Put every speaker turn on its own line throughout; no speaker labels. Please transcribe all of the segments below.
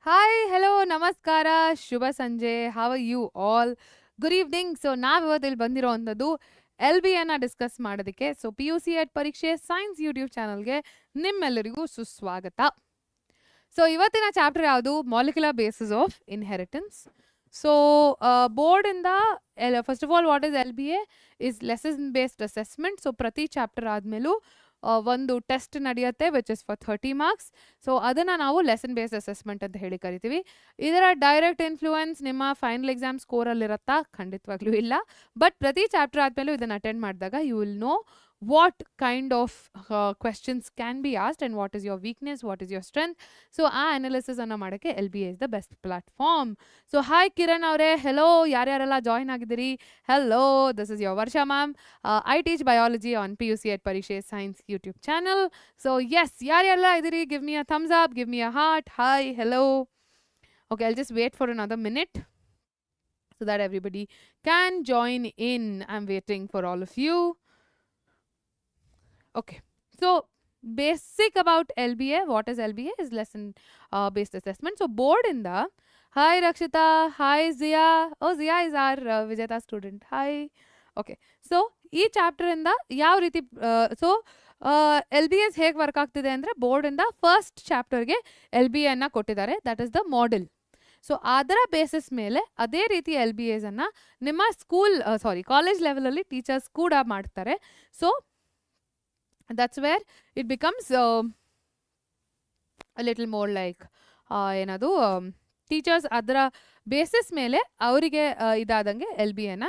Hi hello ನಮಸ್ಕಾರ ಶುಭ ಸಂಜೆ how you all good evening. So ನಾವಿವತ್ತು ಇಲ್ಲಿ ಬಂದಿರೋ ಅಂಥದ್ದು LBAನ ಡಿಸ್ಕಸ್ ಮಾಡೋದಕ್ಕೆ. So PUC Pareeksha science YouTube ಚಾನಲ್ಗೆ ನಿಮ್ಮೆಲ್ಲರಿಗೂ ಸುಸ್ವಾಗತ. ಸೊ ಇವತ್ತಿನ ಚಾಪ್ಟರ್ ಯಾವುದು? Molecular basis of inheritance. So ಬೋರ್ಡಿಂದ first of all what is LBA is lesson based assessment. So ಪ್ರತಿ ಚಾಪ್ಟರ್ ಆದಮೇಲೂ ಒಂದು ಟೆಸ್ಟ್ ನಡೆಯುತ್ತೆ which is for 30 marks. So ಅದನ್ನು ನಾವು ಲೆಸನ್ ಬೇಸ್ಡ್ ಅಸೆಸ್ಮೆಂಟ್ ಅಂತ ಹೇಳಿ ಕರಿತೀವಿ. ಇದರ ಡೈರೆಕ್ಟ್ ಇನ್ಫ್ಲೂಯೆನ್ಸ್ ನಿಮ್ಮ ಫೈನಲ್ ಎಕ್ಸಾಮ್ ಸ್ಕೋರಲ್ಲಿರುತ್ತಾ? ಖಂಡಿತವಾಗ್ಲೂ ಇಲ್ಲ. ಬಟ್ ಪ್ರತಿ ಚಾಪ್ಟರ್ ಆದಮೇಲೂ ಇದನ್ನು ಅಟೆಂಡ್ ಮಾಡಿದಾಗ you will know what kind of questions can be asked and what is your weakness, what is your strength. So ಆ ಅನಾಲಿಸಿಸ್ ಅನ್ನ ಮಾಡೋಕ್ಕೆ LBA is the best platform. So hi Kiran ಅವರೇ, hello, ಯಾರ್ಯಾರೆಲ್ಲ join ಆಗಿದ್ದೀರಿ? hello, this is your Varsha ma'am. I teach biology on PUC Parikshe Science YouTube channel. So yes, ಯಾರ್ಯಾರೆಲ್ಲ ಇದ್ದೀರಿ? give me a thumbs up, give me a heart. Hi, hello. Okay, I'll just wait for another minute so that everybody can join in. I'm waiting for all of you. Okay, so basic about LBA. What is LBA? Is lesson based assessment. So board in the hi Rakshita, hi Zia. Oh, Zia is our Vijeta student. Hi. Okay, so ಈ chapter ಇಂದ ಯಾವ ರೀತಿ LBAs ಹೇಗೆ work ಆಗ್ತಿದೆ ಅಂದರೆ board ಇಂದ first ಚಾಪ್ಟರ್ಗೆ LBA ಅನ್ನ ಕೊಟ್ಟಿದ್ದಾರೆ. That is the model. So ಅದರ ಬೇಸಿಸ್ ಮೇಲೆ ಅದೇ ರೀತಿ LBAs ಅನ್ನ ನಿಮ್ಮ ಕಾಲೇಜ್ ಲೆವೆಲಲ್ಲಿ ಟೀಚರ್ಸ್ ಕೂಡ ಮಾಡ್ತಾರೆ. So that's where it becomes a little more like ಏನದು ಟೀಚರ್ಸ್ ಅದರ ಬೇಸಿಸ್ ಮೇಲೆ ಅವರಿಗೆ ಇದಾದಂಗೆ LBAನ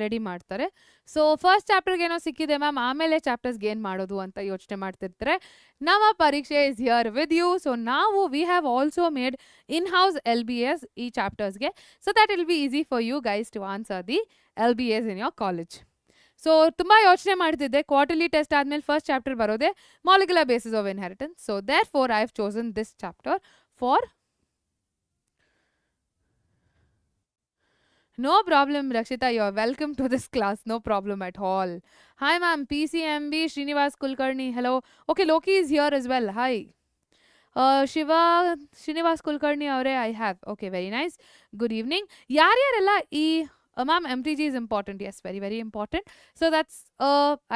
ರೆಡಿ ಮಾಡ್ತಾರೆ. ಸೊ ಫಸ್ಟ್ ಚಾಪ್ಟರ್ಗೆ ಏನೋ ಸಿಕ್ಕಿದೆ ಮ್ಯಾಮ್, ಆಮೇಲೆ ಚಾಪ್ಟರ್ಸ್ಗೆ ಏನು ಮಾಡೋದು ಅಂತ ಯೋಚನೆ ಮಾಡ್ತಿರ್ತಾರೆ. ನಮ್ಮ Pareeksha is here with you. So we have also made in house LBAs ಈ ಚಾಪ್ಟರ್ಸ್ಗೆ. So that will be easy for you guys to answer the LBAs in your college. So ತುಂಬ ಯೋಚನೆ ಮಾಡ್ತಿದ್ದೆ, ಕ್ವಾರ್ಟರ್ಲಿ ಟೆಸ್ಟ್ ಆದಮೇಲೆ ಫಸ್ಟ್ ಚಾಪ್ಟರ್ ಬರೋದೆ molecular basis of inheritance. So therefore I have chosen this chapter for. No problem, Rakshita. You are welcome to this class. No problem at all. Hi, ma'am. PCMB Srinivas Kulkarni. Hello. Okay, Loki is here as well. Hi. Shiva Srinivas Kulkarni avare I have. Okay, very nice. Good evening. Yaryarella ee ma'am, MTG is important. Yes, very, very important. So that's,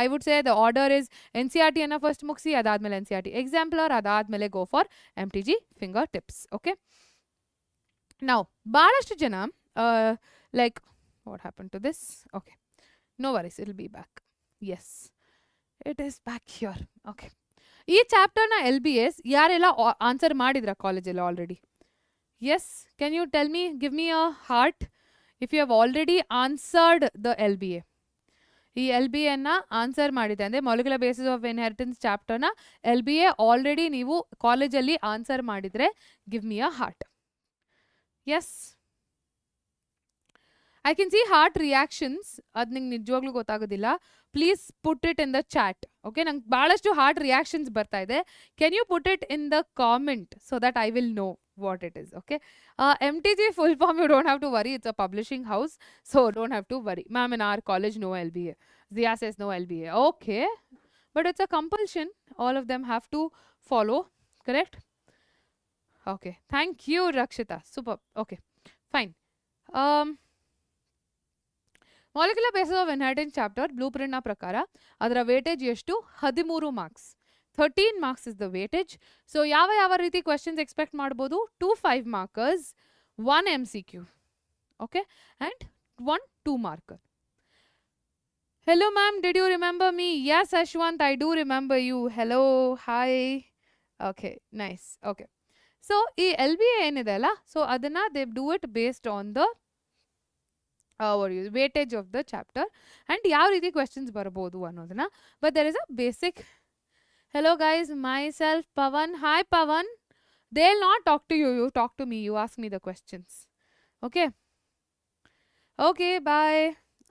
I would say the order is NCRT anna first mugsi, adadmele NCRT exemplar, adadmele go for MTG fingertips. Okay. Now, ಬಾಳಷ್ಟು ಜನ like, what happened to this? Okay. No worries, it'll be back. Yes, it is back here. Okay. ಈ ಚಾಪ್ಟರ್ನ LBAs ಯಾರೆಲ್ಲ answer ಮಾಡಿದ್ರ ಕಾಲೇಜಲ್ಲಿ already? Yes, can you tell me, give me a heart if you have already answered the LBA. ಈ LBAನ answer ಮಾಡಿದೆ ಅಂದರೆ molecular basis of inheritance ಚಾಪ್ಟರ್ನ LBA already ನೀವು ಕಾಲೇಜಲ್ಲಿ ಆನ್ಸರ್ ಮಾಡಿದರೆ give me a heart. Yes, I can see heart reactions. ಅದು ನಿಂಗೆ ನಿಜವಾಗ್ಲೂ ಗೊತ್ತಾಗೋದಿಲ್ಲ. Please put it in the chat. Okay, ನಂಗೆ ಭಾಳಷ್ಟು ಹಾರ್ಟ್ ರಿಯಾಕ್ಷನ್ಸ್ ಬರ್ತಾ ಇದೆ. Can you put it in the comment so that I will know what it is. Okay, MTG full form, you don't have to worry, it's a publishing house, so don't have to worry. Ma'am, in our college no LBA. Zia says no LBA. Okay, but it's a compulsion, all of them have to follow, correct? Okay, thank you Rakshita, super. Okay, fine. Molecular basis of inheritance chapter blueprint na prakara adra weightage ಎಷ್ಟು? 13 marks. 13 marks is the weightage. So ಯಾವ ರೀತಿ questions expect ಮಾಡ್ಬೋದು? 2 5 markers, 1 MCQ. Okay, and 1 2 marker. Hello ma'am, did you remember me? Yes Ashwant, I do remember you. Hello, hi. Okay, nice. Okay, so ಈ LBA ಏನಿದೆ ಅಲ್ಲ, so ಅದನ್ನ they do it based on the weightage of the chapter and ಯಾವ ರೀತಿ questions ಬರ್ಬೋದು ಅನ್ನೋದನ್ನ. But there is a basic. Hello guys, myself Pavan. Hi Pavan. They'll not talk to you, you talk to me, you ask me the questions. Okay, okay, bye.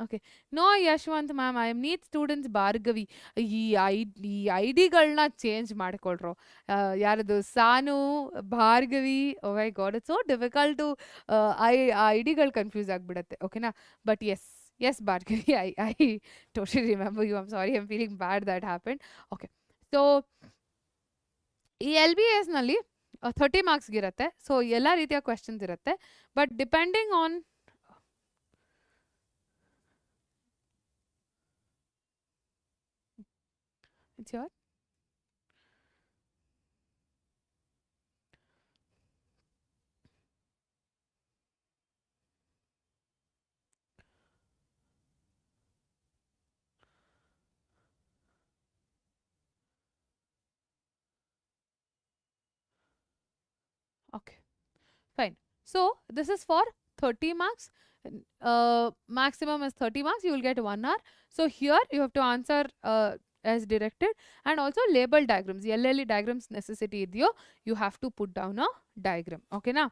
Okay, no Yashwant ma'am, I am NEET students Bhargavi. ಈ ಐಡಿಗಳನ್ನ change ಮಾಡ್ಕೊಳ್ರು. ಯಾರದು? Sanu, Bhargavi. Oh my God, it's so difficult to ಐಡಿಗಳು confuse ಆಗಿಬಿಡತ್ತೆ. ಓಕೆನಾ? But yes Bhargavi, I totally remember you. I'm sorry, I'm feeling bad that happened. Okay, so ಈ LBAs ನಲ್ಲಿ 30 ಮಾರ್ಕ್ಸ್ಗೆ ಇರುತ್ತೆ. So ಎಲ್ಲ ರೀತಿಯ ಕ್ವೆಶನ್ಸ್ ಇರುತ್ತೆ. But depending on its your okay. Fine. So this is for 30 marks. Maximum is 30 marks. You will get 1 hour. So here you have to answer as directed, and also label diagrams. LLE diagrams necessity ideo. You have to put down a diagram. Okay now.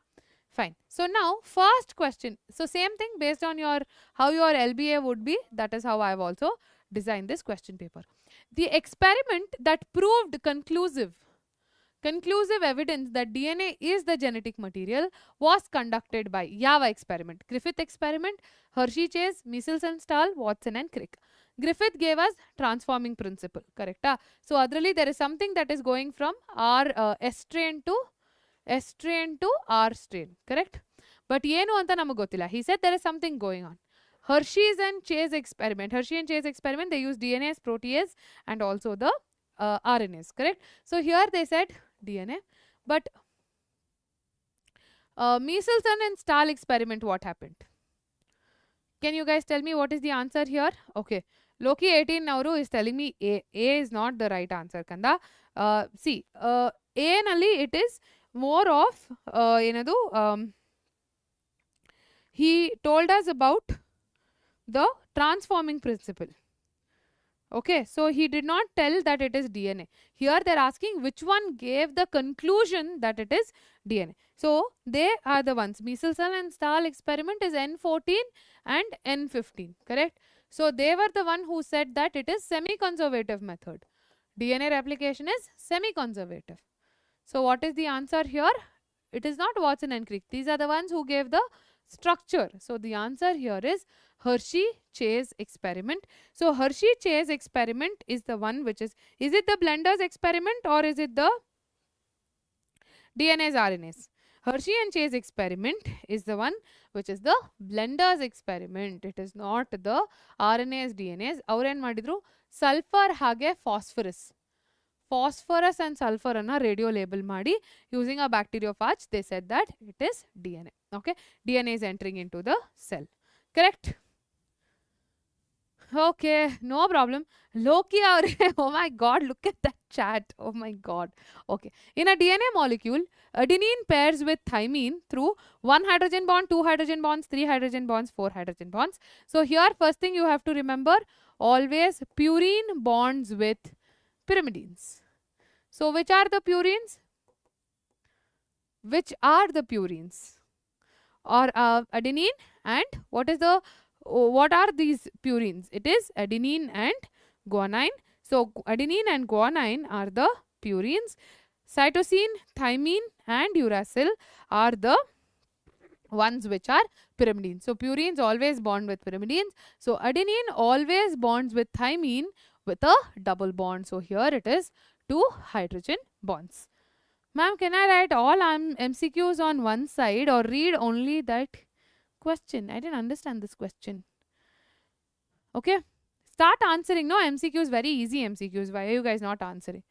Fine. So now first question. So same thing based on your how your LBA would be. That is how I have also designed this question paper. The experiment that proved conclusive evidence that DNA is the genetic material was conducted by Yava experiment. Griffith experiment, Hershey Chase, Measles and Stahl, Watson and Crick. Griffith gave us transforming principle, correct? So adralli there is something that is going from R S strain to R strain, correct? But ಏನು ಅಂತ ನಮಗೆ ಗೊತ್ತಿಲ್ಲ. He said there is something going on. Hershey and Chase experiment, they use DNA as protease and also the RNAs, correct? So here they said DNA, but Measles and Stahl experiment, what happened? Can you guys tell me what is the answer here? Okay, Loki 18 Nauru is telling me A. A is not the right answer, Kanda. See, A nalli it is more of ಏನದು he told us about the transforming principle. Okay, so he did not tell that it is DNA. Here they're asking which one gave the conclusion that it is DNA. So they are the ones. Measles and Stahl experiment is N14 and N15, correct? So they were the one who said that it is semi-conservative method. DNA replication is semi-conservative. So what is the answer here? It is not Watson and Crick. These are the ones who gave the structure. So the answer here is Hershey Chase experiment. So Hershey Chase experiment is the one which is it the blenders experiment or is it the DNAs RNAs? Hershey and Chase experiment is the one which is the blenders experiment. It is not the RNAs DNAs. Avren madidru sulfur hage phosphorus and sulfur anna radio label ಮಾಡಿ using a bacteriophage. They said that it is DNA. Okay, DNA is entering into the cell, correct? Okay, no problem. Loki avre oh my god, look at that chat. Oh my god. Okay, in a DNA molecule, adenine pairs with thymine through 1 hydrogen bond, 2 hydrogen bonds, 3 hydrogen bonds, 4 hydrogen bonds. So here first thing you have to remember, always purine bonds with pyrimidines. So which are the purines? Or adenine and what are these purines? It is adenine and guanine. So adenine and guanine are the purines. Cytosine, thymine and uracil are the ones which are pyrimidines. So purines always bond with pyrimidines. So adenine always bonds with thymine with a double bond. So here it is 2 hydrogen bonds. Ma'am, can I write all MCQs on one side or read only that question? I didn't understand this question. Okay, start answering. No, MCQs, very easy MCQs. Why are you guys not answering?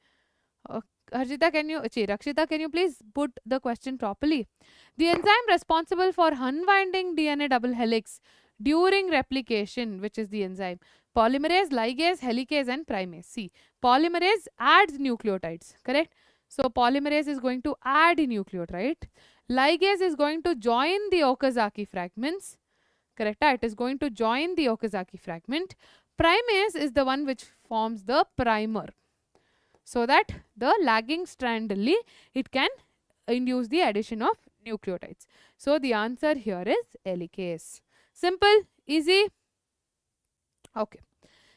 Rakshita, can you please put the question properly? The enzyme responsible for unwinding DNA double helix during replication, which is the enzyme? Polymerase, ligase, helicase and primase. See, polymerase adds nucleotides, correct? So polymerase is going to add a nucleotide. Ligase is going to join the Okazaki fragments, correct? It is going to join the Okazaki fragment. Primase is the one which forms the primer, so that the lagging strand it can induce the addition of nucleotides. So the answer here is helicase. Simple, easy. Okay.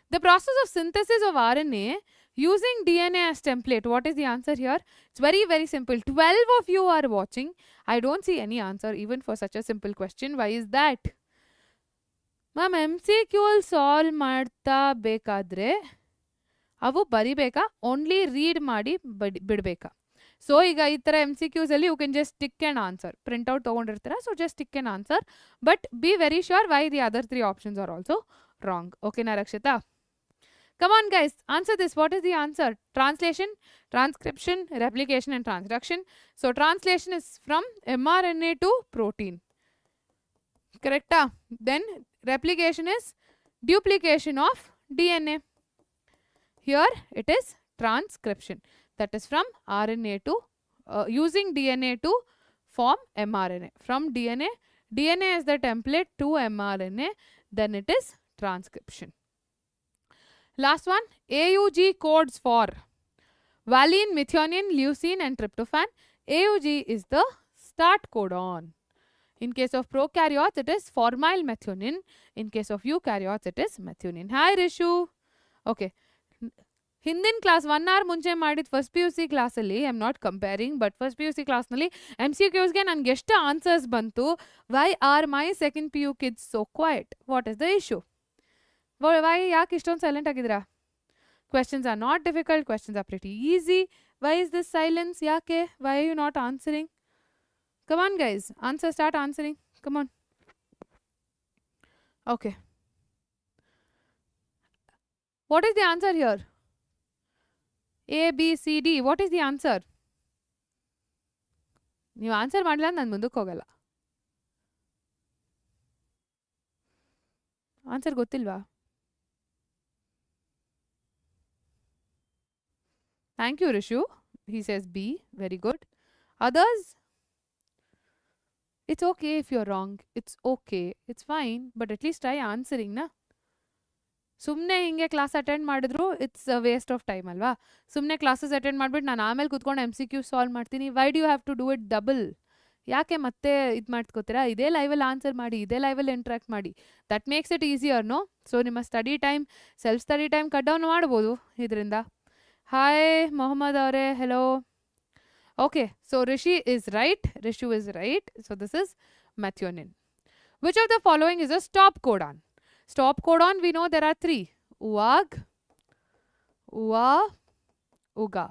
The process of synthesis of RNA using DNA as template. What is the answer here? It's very, very simple. 12 of you are watching. I don't see any answer even for such a simple question. Why is that? Ma'am, MCQ solve ಮಾಡ್ತಾ ಬೇಕಾದ್ರೆ ಅವು ಬರಿಬೇಕಾ? Only read ಮಾಡಿ ಬಿಡಬೇಕಾ? So ಈಗ ಈ ಥರ MCQs ಅಲ್ಲಿ you can just tick and answer. Printout ತೊಗೊಂಡಿರ್ತೀರ, so just tick and answer. But be very sure why the other 3 options are also wrong. ಓಕೆನಾ Rakshita? Come on guys, answer this. What is the answer? Translation, transcription, replication and transduction. So translation is from mRNA to protein. Correct? Then replication is duplication of DNA. Here it is transcription. That is from RNA to using DNA to form mRNA. From DNA is the template to mRNA. Then it is transcription. Last one, AUG codes for valine, methionine, leucine and tryptophan. AUG is the start codon. In case of prokaryotes, it is formyl methionine. In case of eukaryotes, it is methionine. Hi Rishu. Okay. ಹಿಂದಿನ class 1 hour ಮುಂಚೆ ಮಾಡಿದ first PUC ಕ್ಲಾಸಲ್ಲಿ I am not comparing, but first PUC ಕ್ಲಾಸ್ನಲ್ಲಿ MCQsಗೆ ನನಗೆ ಎಷ್ಟು answers ಬಂತು. Why are my second PU kids so quiet? What is the issue? Why ಯಾಕೆ ಇಷ್ಟೊಂದು ಸೈಲೆಂಟ್ ಆಗಿದ್ದೀರಾ? Questions are not difficult, questions are pretty easy. Why is this silence? ಯಾಕೆ? Why are you not answering? Come on guys, answer, start answering. Come on. Okay, what is the answer here? A, B, C, D. What is the answer? ನೀವು answer ಮಾಡಲ್ಲ, ನಾನು ಮುಂದಕ್ಕೆ ಹೋಗಲ್ಲ. Answer ಗೊತ್ತಿಲ್ವಾ? Thank you, Rishu. He says B. Very good. Others? It's okay if you're wrong. It's okay. It's fine. But at least try answering, na? ಸುಮ್ಮನೆ ಹಿಂಗೆ class attend ಮಾಡಿದ್ರು it's a waste of time ಅಲ್ವಾ? ಸುಮ್ಮನೆ classes attend ಮಾಡಿಬಿಟ್ಟು ನಾನು ಆಮೇಲೆ ಕುತ್ಕೊಂಡು MCQ solve ಮಾಡ್ತೀನಿ. Why do you have to do it double? ಯಾಕೆ ಮತ್ತೆ ಇದು ಮಾಡ್ಕೋತೀರಾ? ಇದೇ ಲೈವಲ್ಲಿ ಆನ್ಸರ್ ಮಾಡಿ, ಇದೇ ಲೈವಲ್ಲಿ ಇಂಟ್ರಾಕ್ಟ್ ಮಾಡಿ. That makes it easier, no? So ನಿಮ್ಮ study time, self study time cut down ಮಾಡ್ಬೋದು ಇದರಿಂದ. ಹಾಯ್ ಮೊಹಮ್ಮದ್ ಅವರೇ, hello. Okay, so Rishi is right, Rishu is right. So this is methionine. Which of the following is a stop codon? Stop codon, we know there are 3. UAG, UA, UGA.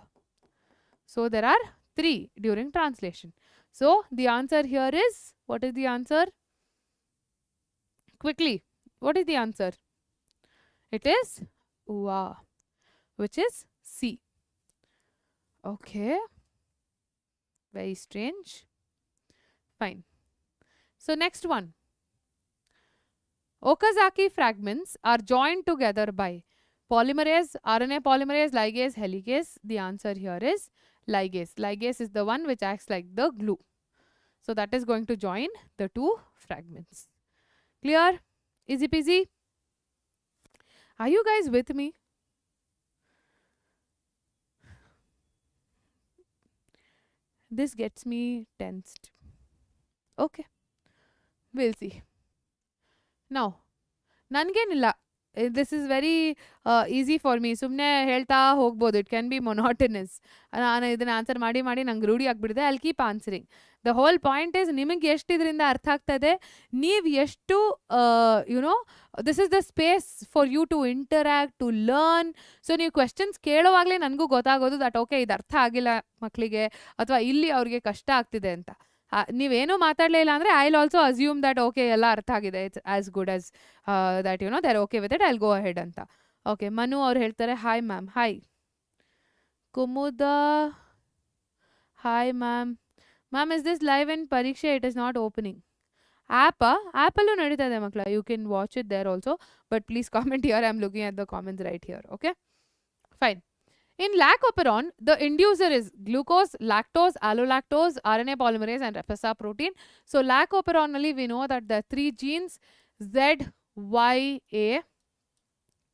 So there are 3 during translation. So the answer here is, what is the answer? Quickly, what is the answer? It is UA, which is C. Okay. Very strange. Fine. So next one. Okazaki fragments are joined together by polymerase, RNA polymerase, ligase, helicase. The answer here is ligase. Ligase is the one which acts like the glue. So that is going to join the 2 fragments. Clear? Easy peasy? Are you guys with me? This gets me tensed. Okay. We'll see. Now, ನನಗೇನಿಲ್ಲ, this is very easy for me. ಸುಮ್ಮನೆ ಹೇಳ್ತಾ ಹೋಗ್ಬೋದು. It can be monotonous. ನಾನು ಇದನ್ನು answer ಮಾಡಿ ಮಾಡಿ ನಂಗೆ ರೂಢಿ ಆಗಿಬಿಡಿದೆ. I keep answering. The whole point is, ನಿಮಗೆ ಎಷ್ಟು ಇದರಿಂದ ಅರ್ಥ ಆಗ್ತದೆ, ನೀವು ಎಷ್ಟು you know this is the space for you to interact, to learn. So ನೀವು ಕ್ವೆಶನ್ಸ್ ಕೇಳೋವಾಗಲೇ ನನಗೂ ಗೊತ್ತಾಗೋದು ದಟ್ ಓಕೆ ಇದು ಅರ್ಥ ಆಗಿಲ್ಲ ಮಕ್ಕಳಿಗೆ, ಅಥವಾ ಇಲ್ಲಿ ಅವ್ರಿಗೆ ಕಷ್ಟ ಆಗ್ತಿದೆ ಅಂತ. ನೀವೇನೂ ಮಾತಾಡಲೇ ಇಲ್ಲ ಅಂದರೆ I will also assume that okay ಎಲ್ಲ ಅರ್ಥ ಆಗಿದೆ, it's as good as that you know they're okay with it, I will go ahead ಅಂತ. ಓಕೆ, ಮನು ಅವ್ರು ಹೇಳ್ತಾರೆ hi ma'am. Hi Kumuda, hi ma'am. Ma'am is this live in Pareeksha? It is not opening. ಆ್ಯಪಲ್ಲೂ ನಡೀತಾ ಇದೆ ಮಕ್ಕಳ, you can watch it there also, but please comment here. I am looking at the comments right here. Okay, fine. In lac-operon, the inducer is glucose, lactose, allolactose, RNA polymerase and repressor protein. So lac-operonally we know that the 3 genes Z, Y, A,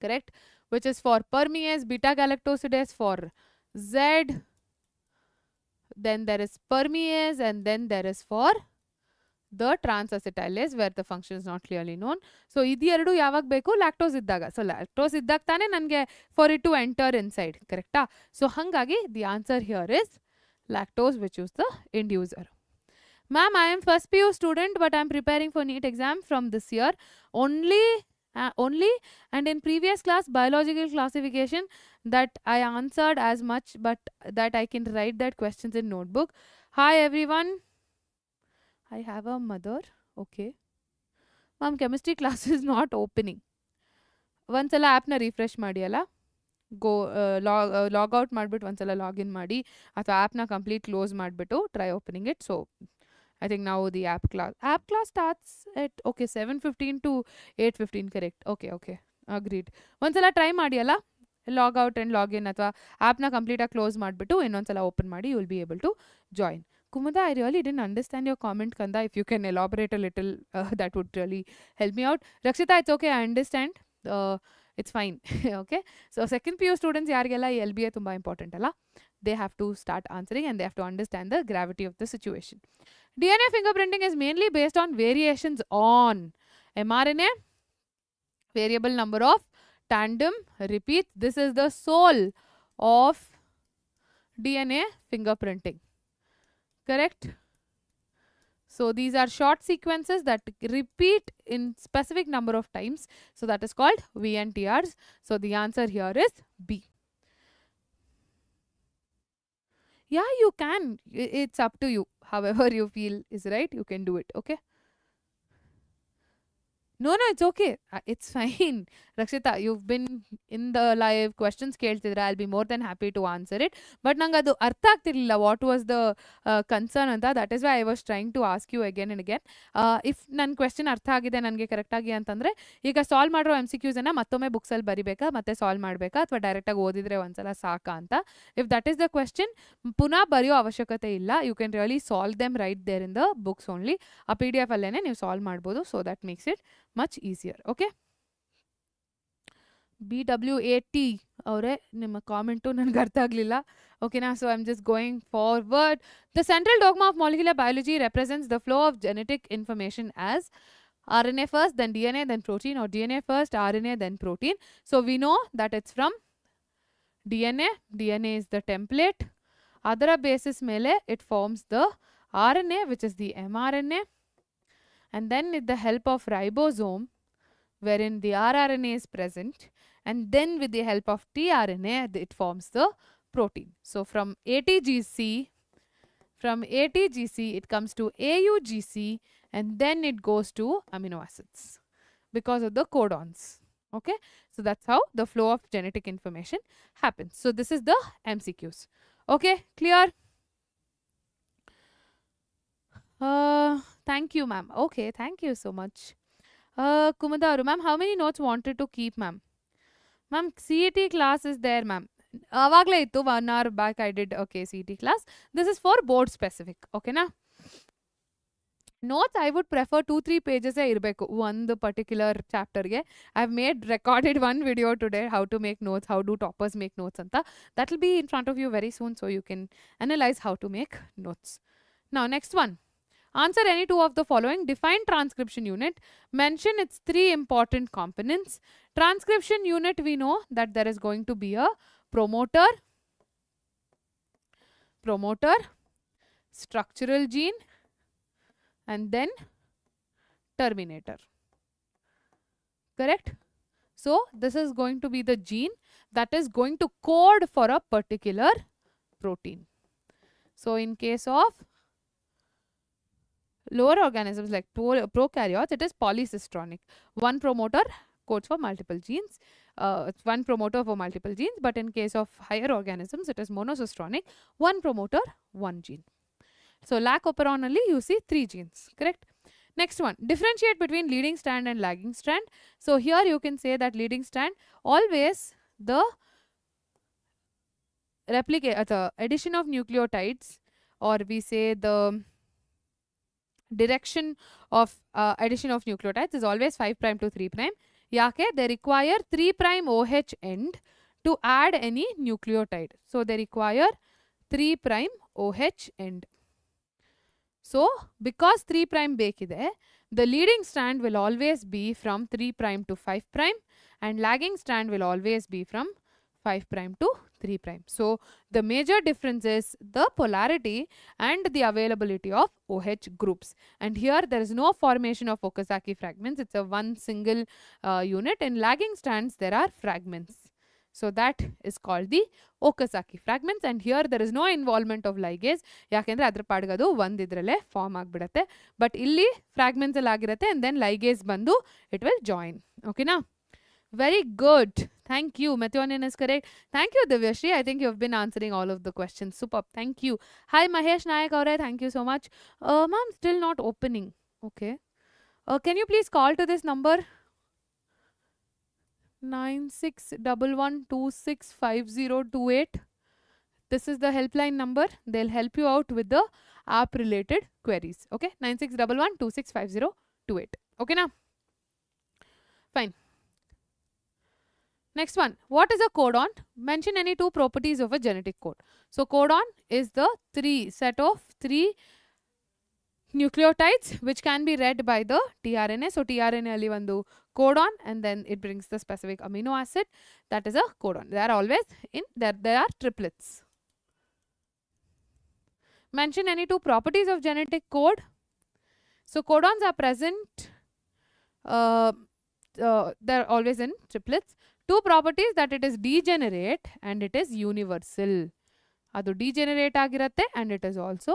correct, which is for permease, beta-galactosidase for Z, then there is permease, and then there is for the transacetylase where the function is not clearly known. So ಇದು ಎರಡು ಯಾವಾಗ ಬೇಕು? Lactose ಇದ್ದಾಗ. So lactose ಇದ್ದಾಗ ತಾನೇ ನನಗೆ for it to enter inside, ಕರೆಕ್ಟಾ? So ಹಾಗಾಗಿ the answer here is lactose, which is the inducer. Ma'am, I am first PU student but I am preparing for NEET exam from this year. Only only. And in previous class, biological classification, that I answered as much, but that I can write that questions in notebook. Hi everyone. I have a mother. Okay. Ma'am, chemistry class is not opening. ಒಂದ್ಸಲ ಆ್ಯಪ್ನ refresh ಮಾಡಿ ಅಲ್ಲ, ಗೋ logout ಮಾಡಿಬಿಟ್ಟು ಒಂದ್ಸಲ login ಮಾಡಿ, ಅಥವಾ ಆ್ಯಪ್ನ complete close ಮಾಡಿಬಿಟ್ಟು try opening it. So I think now the app class starts at, okay, 7:15 to 8:15, correct. Okay, agreed. ಒಂದ್ಸಲ ಟ್ರೈ ಮಾಡಿ ಅಲ್ಲ, ಲಾಗ್ ಔಟ್ ಆ್ಯಂಡ್ ಲಾಗಿನ್, ಅಥವಾ ಆ್ಯಪ್ನ ಕಂಪ್ಲೀಟಾಗಿ ಕ್ಲೋಸ್ ಮಾಡಿಬಿಟ್ಟು ಇನ್ನೊಂದ್ಸಲ ಓಪನ್ ಮಾಡಿ, you will be able to join. Kumada, I really didn't understand your comment, Kanda. If you can elaborate a little, that would really help me out. Rakshita, it's okay, I understand. It's fine. Okay. So second PU students, yarigella LBA tumba important alla. They have to start answering and they have to understand the gravity of the situation. DNA fingerprinting is mainly based on variations on mRNA, variable number of tandem repeats. This is the soul of DNA fingerprinting. Correct? So these are short sequences that repeat in specific number of times. So that is called VNTRs. So the answer here is B. Yeah, you can. It's up to you. However you feel is right, you can do it. Okay? No, it's okay. It's fine. Rakshita, you've been in the live questions ಕೇಳ್ತಿದ್ರೆ, I'll be more than happy to answer it. But ನಂಗೆ ಅದು ಅರ್ಥ ಆಗ್ತಿರ್ಲಿಲ್ಲ, what was the concern ಅಂತ. That is why I was trying to ask you again and again. If ನನ್ನ question ಅರ್ಥ ಆಗಿದೆ ನನಗೆ ಕರೆಕ್ಟಾಗಿ ಅಂತಂದರೆ, ಈಗ ಸಾಲ್ವ್ ಮಾಡಿರೋ MCQs ಮತ್ತೊಮ್ಮೆ ಬುಕ್ಸಲ್ಲಿ ಬರಿಬೇಕಾ, ಮತ್ತೆ ಸಾಲ್ವ್ ಮಾಡಬೇಕಾ, ಅಥವಾ ಡೈರೆಕ್ಟಾಗಿ ಓದಿದ್ರೆ ಒಂದ್ಸಲ ಸಾಕಾ ಅಂತ. If that is the question, ಪುನಃ ಬರೆಯೋ ಅವಶ್ಯಕತೆ ಇಲ್ಲ. You can really solve them right there in the books only. ಆ PDF ಅಲ್ಲೇನೆ ನೀವು ಸಾಲ್ವ್ ಮಾಡ್ಬೋದು. So that makes it much easier. Okay. BWAT ಅವರೇ ನಿಮ್ಮ ಕಾಮೆಂಟು ನನಗೆ ಅರ್ಥ ಆಗಲಿಲ್ಲ. ಓಕೆನಾ? So I am just going forward. The central dogma of molecular biology represents the flow of genetic information as RNA first, then DNA, then protein, or DNA first, RNA, then protein. So we know that it's from DNA. DNA is the template. ಅದರ basis ಮೇಲೆ it forms the RNA, which is the mRNA. And then with the help of ribosome, wherein the rRNA is present, and then with the help of tRNA, it forms the protein. So from ATGC, it comes to AUGC, and then it goes to amino acids because of the codons. Okay, so that's how the flow of genetic information happens. So this is the MCQs. Okay, clear? Thank you, ma'am. Okay, thank you so much. Kumadaru, ma'am, how many notes wanted to keep, ma'am? Ma'am, CET class is there, ma'am. Avagle ittu 1 hour back I did, okay, CET class. This is for board specific, okay na? Notes I would prefer 2-3 pages irbeku one particular chapter ge. I've recorded one video today, how to make notes, how do toppers make notes anta. That will be in front of you very soon, so you can analyze how to make notes. Now next one. Answer any two of the following. Define transcription unit. Mention its 3 important components. Transcription unit, we know that there is going to be a promoter, structural gene, and then terminator. Correct? So this is going to be the gene that is going to code for a particular protein. So in case of lower organisms like prokaryotes, it is polycistronic. One promoter codes for multiple genes. One promoter for multiple genes. But in case of higher organisms, it is monocistronic. One promoter, one gene. So lac operon only, you see 3 genes. Correct? Next one. Differentiate between leading strand and lagging strand. So here you can say that leading strand, always the addition of nucleotides, or we say the direction of addition of nucleotides is always 5' to 3'. Yake? They require 3' OH end to add any nucleotide. So they require 3' OH end. So because 3' ಬೇಕಿದೆ, the leading strand will always be from 3' to 5', and lagging strand will always be from 5' to 3 prime. So the major difference is the polarity and the availability of OH groups. And here there is no formation of Okazaki fragments. It's a one single unit. In lagging strands, there are fragments. So that is called the Okazaki fragments, and here there is no involvement of ligase. ಯಾಕೆಂದ್ರೆ ಅದ್ರ ಪಾಡ್ಗದು ಒಂದಿದ್ರಲ್ಲೇ form ಆಗಿಬಿಡತ್ತೆ. But ಇಲ್ಲಿ fragments ಅಲ್ಲಿ ಆಗಿರುತ್ತೆ, and then ligase ಬಂದು it will join. ಓಕೆನಾ? Very good. Thank you. Methionine is correct. Thank you, Divyashri. I think you have been answering all of the questions. Superb. Thank you. Hi, Mahesh Nayak Aure. Thank you so much. Ma'am, still not opening. Okay. Can you please call to this number? 9611265028. This is the helpline number. They'll help you out with the app related queries. Okay. 9611265028. Okay now? Fine. Next one. What is a codon? Mention any two properties of a genetic code. So codon is the set of three nucleotides which can be read by the tRNA. So tRNA ali vandu codon, and then it brings the specific amino acid. That is a codon. They are always in there. They are triplets. Mention any two properties of genetic code. So codons are present. They're always in triplets. Two properties, that it is degenerate and it is universal. Adu degenerate agiratte and it is also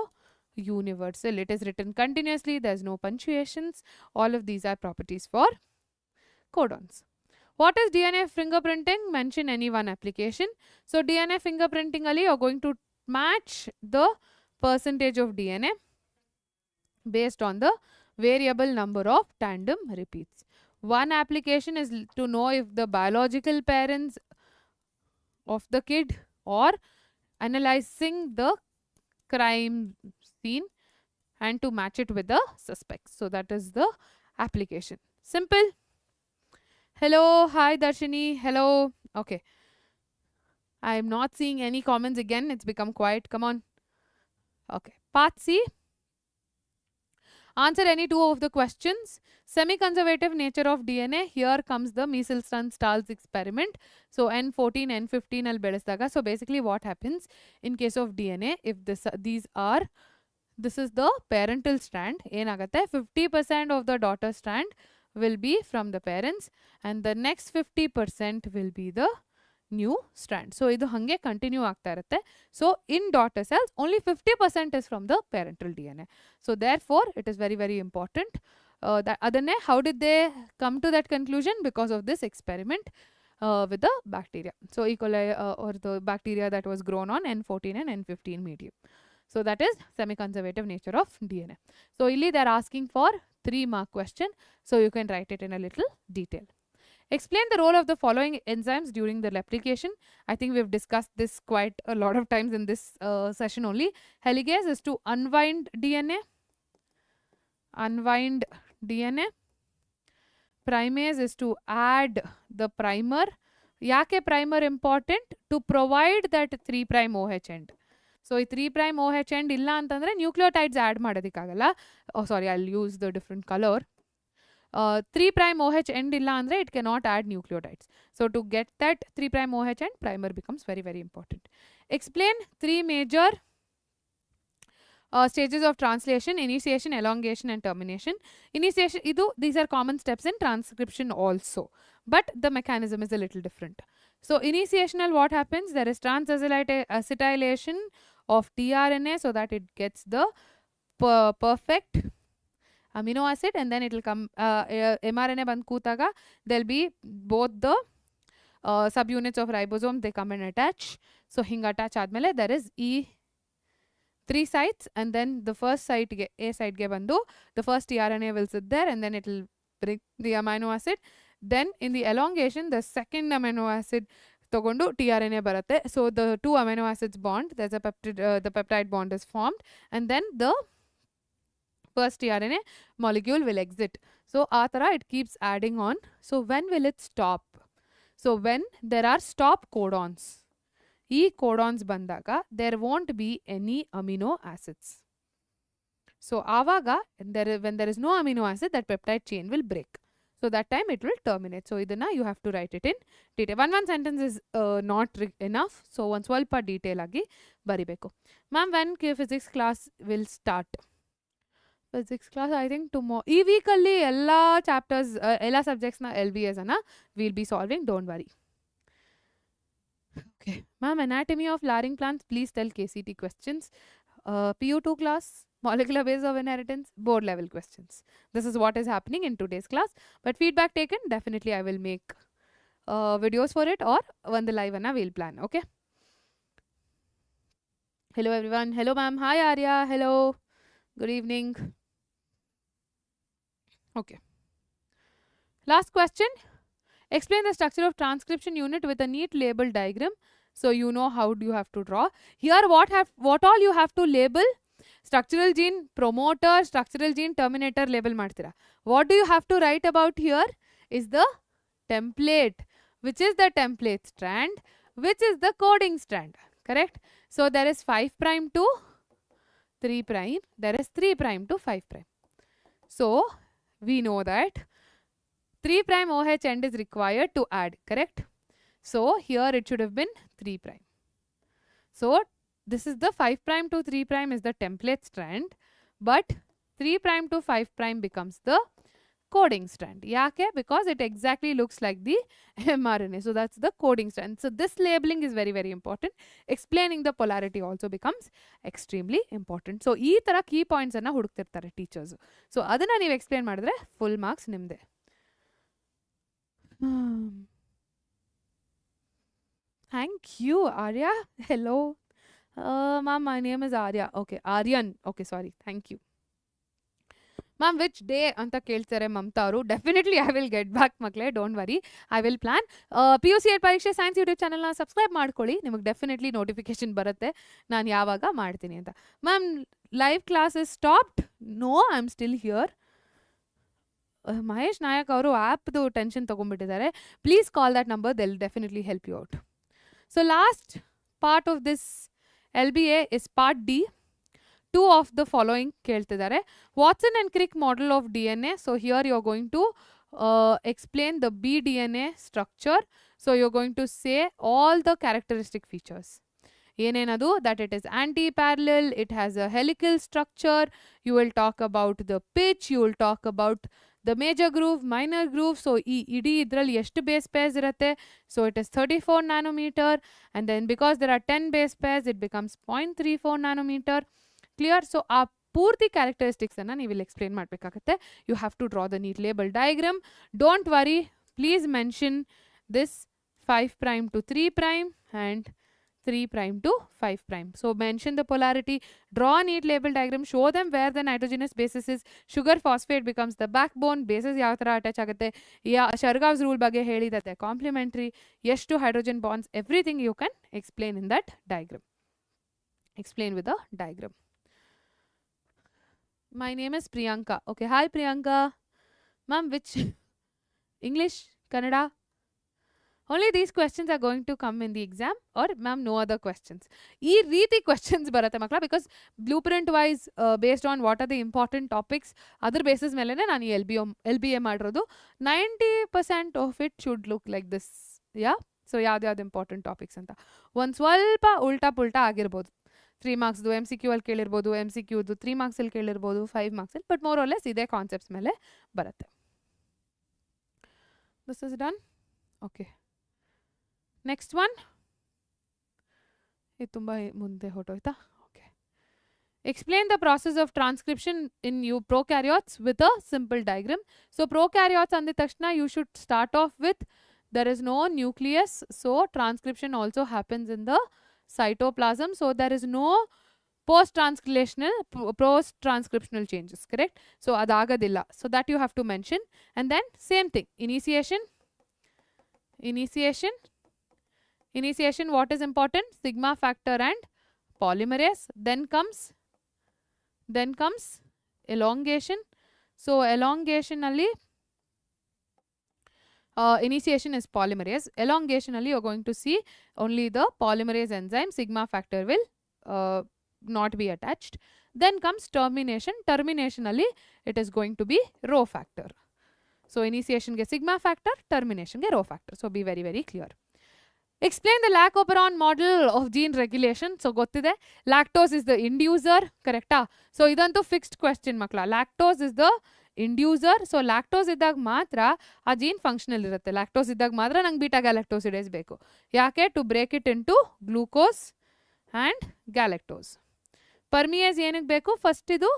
universal. It is written continuously. There is no punctuations. All of these are properties for codons. What is DNA fingerprinting? Mention any one application. So DNA fingerprinting ali you are going to match the percentage of DNA based on the variable number of tandem repeats. One application is to know if the biological parents of the kid, or analyzing the crime scene and to match it with the suspects. So that is the application. Simple. Hello. Hi Darshini. Hello. Okay. I am not seeing any comments again. It's become quiet. Come on. Okay. Part C. Answer any two of the questions. Semi-conservative nature of DNA. Here comes the Measles-Stahls experiment. So N14, N15 al bedesdaga. So basically what happens in case of DNA, if this is the parental strand, enagatte 50% of the daughter strand will be from the parents, and the next 50% will be the new strand. So idu hange continue aagta irutte. So in daughter cells only 50% is from the parental DNA. So therefore it is very very important. That adanne, how did they come to that conclusion? Because of this experiment with the bacteria. So E. coli or the bacteria that was grown on N14 and N15 medium. So that is semi-conservative nature of DNA. So illi they are asking for 3 mark question. So you can write it in a little detail. Explain the role of the following enzymes during the replication. I think we've discussed this quite a lot of times in this session only. Heligase is to unwind DNA. Primase is to add the primer. Yake primer important? To provide that 3' OH end. So ಈ 3' OH end illa antandre nucleotides add ಮಾಡೋದಕ್ಕಾಗಲ್ಲ. Oh sorry, I'll use the different color. 3' OH end illa andre it cannot add nucleotides. So to get that 3' OH end, primer becomes very very important. Explain 3 major stages of translation: initiation, elongation and termination. Initiation, these are common steps in transcription also, but the mechanism is a little different. So initiational, what happens? There is transacetylation of tRNA so that it gets the perfect amino acid, and then it will come mRNA band kutaga, there will be both the subunits of ribosome, they come and attach. So hing attach admele there is 3 sites, and then the first site A site ge bandu the first tRNA will sit there, and then it will bring the amino acid. Then in the elongation, the second amino acid togondu tRNA baratte. So the 2 amino acids bond, there's a peptide, the peptide bond is formed, and then the first tRNA molecule will exit. So atara it keeps adding on. So when will it stop? So when there are stop codons. E codons bandaga there won't be any amino acids. So avaga when there is no amino acid, that peptide chain will break. So that time it will terminate. So idana you have to write it in detail. One sentence is not enough. So one swalpa detail agi baribeku. Ma'am, when physics class will start? Physics class, I think tomorrow. Ee week alli ella chapters, ella subjects na LBAs ana we'll be solving. Don't worry. Okay. Ma'am, anatomy of flowering plants. Please tell KCT questions. PU2 class, molecular base of inheritance, board level questions. This is what is happening in today's class. But feedback taken, definitely I will make videos for it, or when the live anna we'll plan. Okay. Hello everyone. Hello ma'am. Hi Arya. Hello. Good evening. Okay. Last question. Explain the structure of transcription unit with a neat label diagram. So you know how you have to draw. Here what all you have to label? Structural gene promoter, structural gene terminator label ಮಾಡ್ತೀರಾ. What do you have to write about here is the template, which is the template strand, which is the coding strand. Correct? So there is 5 prime to 3 prime. There is 3 prime to 5 prime. So we know that 3 prime OH end is required to add. Correct? So here it should have been 3 prime. So this is the 5 prime to 3 prime is the template strand, but 3 prime to 5 prime becomes the coding strand. Yake? Because it exactly looks like the mRNA. So that's the coding strand. So this labeling is very, very important. Explaining the polarity also becomes extremely important. So ee tara key points anna huduktirtare teachers. So adanna ನೀವು explain ಮಾಡಿದ್ರೆ full marks Nimde. Thank you, Arya. Hello. Ma'am, my name is Arya. Okay, Aryan. Okay, sorry. Thank you. Ma'am, which day anta keltare Mamta avaru? Definitely I will get back makle. Don't worry. I will plan. PUC at Parikshe Science YouTube channel na subscribe ಮಾಡ್ಕೊಳ್ಳಿ. ನಿಮಗೆ definitely notification ಬರುತ್ತೆ ನಾನು ಯಾವಾಗ ಮಾಡ್ತೀನಿ ಅಂತ. Ma'am, live class is stopped? No, I'm still here. Mahesh Nayak ಅವರು ಆ್ಯಪ್ದು tension ತೊಗೊಂಡ್ಬಿಟ್ಟಿದ್ದಾರೆ. Please call that number, they'll definitely help you out. So last part of this LBA is part D. 2 of the following ಕೇಳ್ತಿದ್ದಾರೆ. Watson and Crick model of DNA. So here you're going to explain the bDNA structure. So you're going to say all the characteristic features. ಏನೇನದು? That it is anti-parallel, it has a helical structure, you will talk about the pitch, you will talk about the major groove, minor groove. So ಇಡೀ ಇದ್ರಲ್ಲಿ ಎಷ್ಟು base pairs ಇರುತ್ತೆ? So it is 34 nanometer, and then because there are 10 base pairs it becomes 0.34 nanometer. Clear? So ಆ ಪೂರ್ತಿ characteristics ಅನ್ನ ನೀವು ಇಲ್ಲಿ explain ಮಾಡಬೇಕಾಗುತ್ತೆ. You have to draw the neat label diagram. Don't worry, please mention this 5 prime to 3 prime and 3 prime to 5 prime. So mention the polarity, draw a neat label diagram, show them where the nitrogenous basis is. Sugar phosphate becomes the backbone. Bases ಯಾವ ಥರ attach ಆಗುತ್ತೆ, Chargaff's rule ಬಗ್ಗೆ ಹೇಳಿದತ್ತೆ, complementary, ಎಷ್ಟು hydrogen bonds, everything you can explain in that diagram. Explain with a diagram. My name is Priyanka. Okay, hi Priyanka. Ma'am, which English, Kannada? Only these questions are going to come in the exam, or ma'am, no other questions. Ee reeti questions baratte makla, because blueprint wise, based on what are the important topics, other basis melene nanu LBA ಮಾಡಿರೋದು. 90% of it should look like this. Yeah? So ಯಾವ್ದು important topics ಅಂತ ಒಂದು ಸ್ವಲ್ಪ ಉಲ್ಟಾ ಪುಲ್ಟಾ ಆಗಿರ್ಬೋದು. 3 ಮಾರ್ಕ್ಸ್ದು MCQ ಅಲ್ಲಿ ಕೇಳಿರ್ಬೋದು, MCQದು 3 marks ಅಲ್ಲಿ ಕೇಳಿರ್ಬೋದು, 5 ಮಾರ್ಕ್ಸ್ ಅಲ್ಲಿ, ಬಟ್ ಮೋರ್ ಆರ್ ಲೆಸ್ ಇದೇ ಕಾನ್ಸೆಪ್ಟ್ಸ್ ಮೇಲೆ ಬರುತ್ತೆ. This is done. Okay, next one. ಇದು ತುಂಬ ಮುಂದೆ ಹೊಟ್ಟೋಯ್ತಾ? Okay. Explain the process of transcription in prokaryotes with a simple diagram. So prokaryotes ಅಂದಿದ ತಕ್ಷಣ you should start off with there is no nucleus, so transcription also happens in the cytoplasm. So there is no post-transcriptional changes, correct? So adagadilla. So that you have to mention. And then same thing, initiation, what is important? Sigma factor and polymerase. Then comes elongation. So elongation alli initiation is polymerase. Elongation alli you're going to see only the polymerase enzyme. Sigma factor will not be attached. Then comes termination. Termination alli it is going to be rho factor. So ಇನಿಸಿಯೇಷನ್ಗೆ sigma factor, ಟರ್ಮಿನೇಷನ್ಗೆ rho factor. So be very very clear. Explain the lac operon model of gene regulation. So ಗೊತ್ತಿದೆ, lactose is the inducer, ಕರೆಕ್ಟಾ? So ಇದಂತೂ fixed question ಮಕ್ಕಳ. Lactose is the inducer. So lactose ಇದ್ದಾಗ ಮಾತ್ರ ಆ gene functional ಇರುತ್ತೆ. Lactose ಇದ್ದಾಗ ಮಾತ್ರ ನಂಗೆ ಬೀಟಾ ಗ್ಯಾಲಕ್ಟೋಸಿಡೇಸ್ ಬೇಕು. ಯಾಕೆ? To break it into glucose and galactose. Permease ಏನಕ್ಕೆ ಬೇಕು? ಫಸ್ಟ್ ಇದು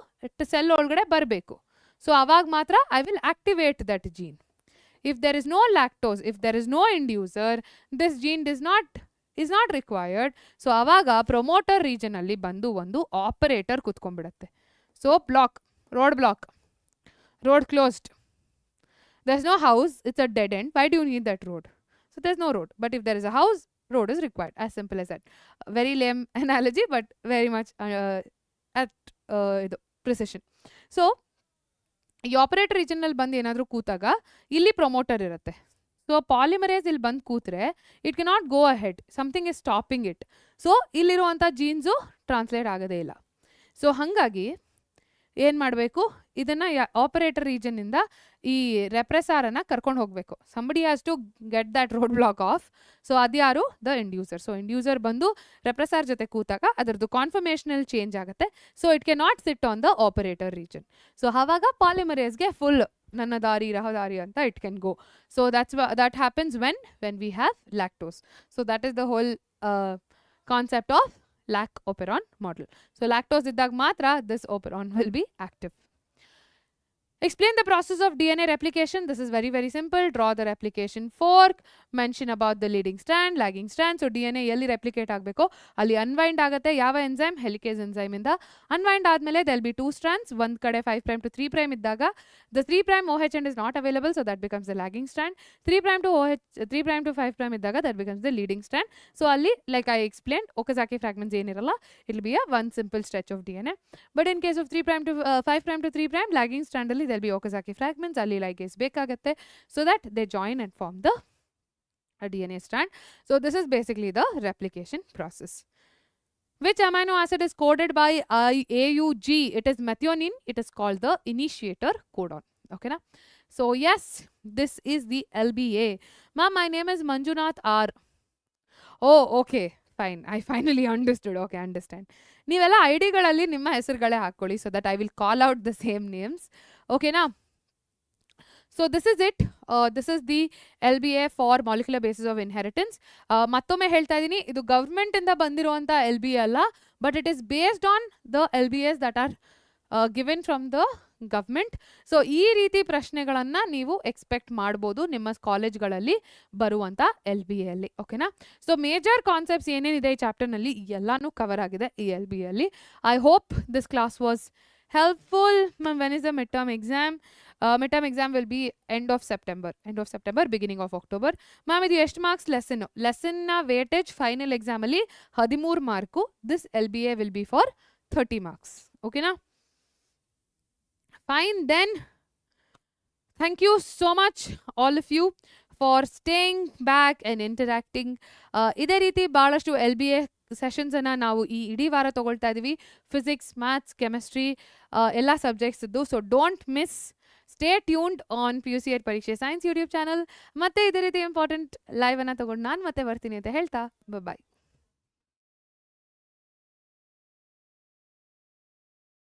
ಸೆಲ್ ಒಳಗಡೆ ಬರಬೇಕು. ಸೊ ಅವಾಗ ಮಾತ್ರ I will activate that gene. If there is no lactose, if there is no inducer, this gene is not required. So avaga promoter region alli bandu ಒಂದು operator ಕುತ್ಕೊಂಡ್ಬಿಡುತ್ತೆ. So block, road closed. There's no house, it's a dead end. Why do you need that road? So there's no road. But if there is a house, road is required. As simple as that. Very lame analogy, but very much at precision. So ಈ operator ರೀಜನ್ನಲ್ಲಿ ಬಂದು ಏನಾದರೂ ಕೂತಾಗ ಇಲ್ಲಿ promoter ಇರುತ್ತೆ. So polymerase ಇಲ್ಲಿ ಬಂದು ಕೂತ್ರೆ it can not go ahead, something is stopping it. So ಇಲ್ಲಿರುವಂಥ ಜೀನ್ಸು ಟ್ರಾನ್ಸ್ಲೇಟ್ ಆಗೋದೇ ಇಲ್ಲ. ಸೊ ಹಾಗಾಗಿ ಏನು ಮಾಡಬೇಕು? ಇದನ್ನು ಆಪರೇಟರ್ ರೀಜನ್ನಿಂದ ಈ ರೆಪ್ರೆಸಾರನ್ನು ಕರ್ಕೊಂಡು ಹೋಗಬೇಕು. Somebody has to get that road block off. So ಅದ್ಯಾರು? The inducer. ಸೊ ಇಂಡ್ಯೂಸರ್ ಬಂದು ರೆಪ್ರೆಸಾರ್ ಜೊತೆ ಕೂತಾಗ ಅದರದ್ದು ಕಾನ್ಫರ್ಮೇಷನಲ್ ಚೇಂಜ್ ಆಗುತ್ತೆ. So it can not sit on the operator region. So ಆವಾಗ ಪಾಲಿಮರೇಸ್ಗೆ ಫುಲ್ ನನ್ನ ದಾರಿ ರಹದಾರಿ ಅಂತ it can go. So that happens when we have lactose. So that is the whole concept of lac operon model. So lactose iddag matra this operon will be active. Explain the process of DNA replication. This is very very simple. Draw the replication fork. Mention about the leading strand, lagging strand. So DNA ಎಲ್ಲಿ replicate ಆಗಬೇಕು ಅಲ್ಲಿ unwind ಆಗುತ್ತೆ. ಯಾವ enzyme? Helicase enzyme ಇಂದ unwind ಆದ್ಮೇಲೆ there will be two strands. ಒಂದ್ ಕಡೆ 5' to 3' ಇದ್ದಾಗ the 3' OH end is not available, so that becomes the lagging strand. 3' to 5' ಇದ್ದಾಗ that becomes the leading strand. So ಅಲ್ಲಿ like I explained, Okazaki fragments ಏನಿರಲ್ಲ, it will be a one simple stretch of DNA. But in case of 3' to 5' to 3' lagging strand ಅಲ್ಲಿ there will be Okazaki fragments, ಅಲ್ಲಿ ligase ಬೇಕಾಗುತ್ತೆ, so that they join and form the DNA strand. So this is basically the replication process. Which amino acid is coded by AUG? It is methionine. It is called the initiator codon. Okay na? So yes, this is the LBA. Ma'am, my name is Manjunath R. Oh, okay. Fine. I finally understood. Okay, understand. ನೀವೆಲ್ಲ ಐಡಿಗಳಲ್ಲಿ ನಿಮ್ಮ ಹೆಸರುಗಳೇ ಹಾಕೊಳ್ಳಿ, so that I will call out the same names. Okay na? So this is it. This is the LBA for molecular basis of inheritance. ಮತ್ತೊಮ್ಮೆ ಹೇಳ್ತಾ ಇದ್ದೀನಿ, ಇದು government ಇಂದ ಬಂದಿರುವಂಥ LBA ಅಲ್ಲ, but it is based on the LBAs that are given from the government. So ಈ ರೀತಿ ಪ್ರಶ್ನೆಗಳನ್ನು ನೀವು ಎಕ್ಸ್ಪೆಕ್ಟ್ ಮಾಡ್ಬೋದು ನಿಮ್ಮ ಕಾಲೇಜ್ಗಳಲ್ಲಿ ಬರುವಂಥ LBA ಅಲ್ಲಿ. ಓಕೆನಾ? ಸೊ ಮೇಜರ್ ಕಾನ್ಸೆಪ್ಟ್ಸ್ ಏನೇನಿದೆ ಈ ಚಾಪ್ಟರ್ನಲ್ಲಿ ಎಲ್ಲಾನು ಕವರ್ ಆಗಿದೆ ಈ LBA ಅಲ್ಲಿ. I hope this class was helpful. When is the midterm exam? Midterm exam will be end of September, beginning of October. Ma'am, ಇದು ಎಷ್ಟು ಮಾರ್ಕ್ಸ್ ಲೆಸನ್ನ ವೇಟೇಜ್ ಫೈನಲ್ ಎಕ್ಸಾಮ್ ಅಲ್ಲಿ 13 mark. This LBA will be for 30 marks. ಓಕೆನಾ? Fine, then thank you so much all of you for staying back and interacting. ಇದೇ ರೀತಿ ಭಾಳಷ್ಟು LBA sessions ಅನ್ನ ನಾವು ಈ ಇಡೀ ವಾರ ತಗೊಳ್ತಾ ಇದೀವಿ. ಫಿಸಿಕ್ಸ್, ಮ್ಯಾಥ್ಸ್, ಕೆಮಿಸ್ಟ್ರಿ ಎಲ್ಲ ಸಬ್ಜೆಕ್ಟ್ಸ್ ಇದ್ದು. So don't miss, stay tuned on PUC Pareeksha science YouTube channel. ಮತ್ತೆ ಇದೇ ರೀತಿ ಇಂಪಾರ್ಟೆಂಟ್ ಲೈವ್ ಅನ್ನ ತಗೊಂಡು ನಾನು ಮತ್ತೆ ಬರ್ತೀನಿ ಅಂತ ಹೇಳ್ತಾ ಬಾಯ್.